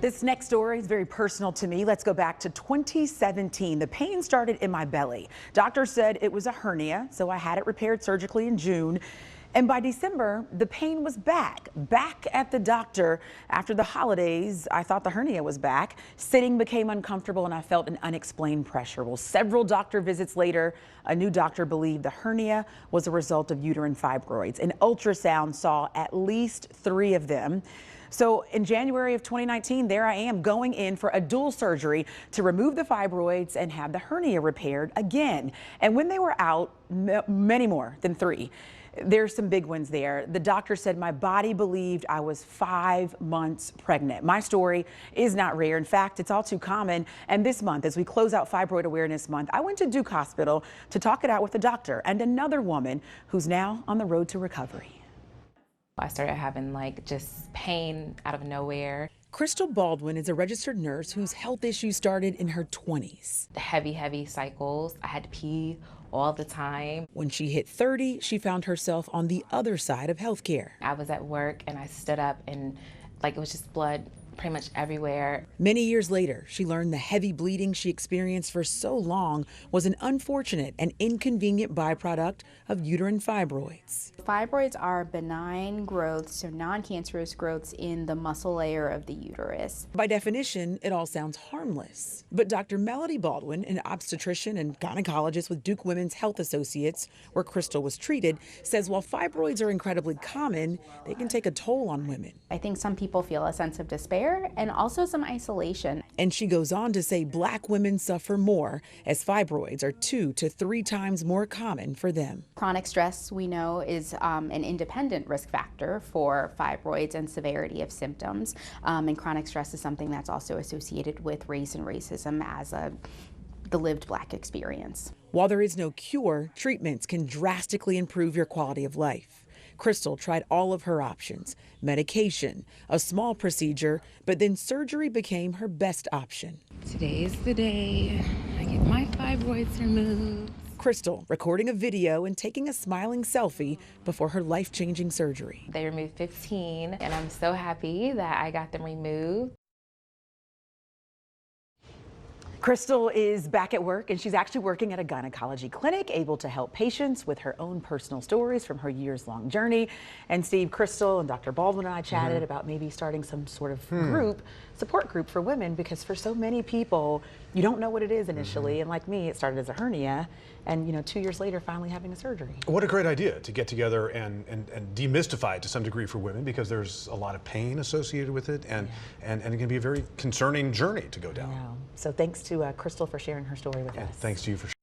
This next story is very personal to me. Let's go back to 2017. The pain started in my belly. Doctor said it was a hernia, so I had it repaired surgically in June. And by December, the pain was back at the doctor. After the holidays, I thought the hernia was back. Sitting became uncomfortable and I felt an unexplained pressure. Well, several doctor visits later, a new doctor believed the hernia was a result of uterine fibroids. An ultrasound saw at least 3 of them. So in January of 2019, there I am going in for a dual surgery to remove the fibroids and have the hernia repaired again. And when they were out, many more than 3. There's some big ones there. The doctor said my body believed I was 5 months pregnant. My story is not rare. In fact, it's all too common. And this month, as we close out Fibroid Awareness Month, I went to Duke Hospital to talk it out with a doctor and another woman who's now on the road to recovery. I started having just pain out of nowhere. Crystal Baldwin is a registered nurse whose health issues started in her 20s. The heavy cycles. I had to pee all the time. When she hit 30, she found herself on the other side of healthcare. I was at work and I stood up and it was just blood pretty much everywhere. Many years later, she learned the heavy bleeding she experienced for so long was an unfortunate and inconvenient byproduct of uterine fibroids. Fibroids are benign growths, so non-cancerous growths in the muscle layer of the uterus. By definition, it all sounds harmless. But Dr. Melody Baldwin, an obstetrician and gynecologist with Duke Women's Health Associates, where Crystal was treated, says while fibroids are incredibly common, they can take a toll on women. I think some people feel a sense of despair and also some isolation. And she goes on to say Black women suffer more as fibroids are 2 to 3 times more common for them. Chronic stress, we know, is an independent risk factor for fibroids and severity of symptoms. And chronic stress is something that's also associated with race and racism as the lived Black experience. While there is no cure, treatments can drastically improve your quality of life. Crystal tried all of her options, medication, a small procedure, but then surgery became her best option. Today is the day I get my fibroids removed. Crystal recording a video and taking a smiling selfie before her life-changing surgery. They removed 15 and I'm so happy that I got them removed. Crystal is back at work and she's actually working at a gynecology clinic, able to help patients with her own personal stories from her years-long journey. And Steve, Crystal and Dr. Baldwin and I chatted about maybe starting some sort of support group for women, because for so many people, you don't know what it is initially. And like me, it started as a hernia and 2 years later, finally having a surgery. What a great idea to get together and demystify it to some degree for women, because there's a lot of pain associated with it and it can be a very concerning journey to go down. So thanks to Crystal for sharing her story with us. Thanks to you for sharing.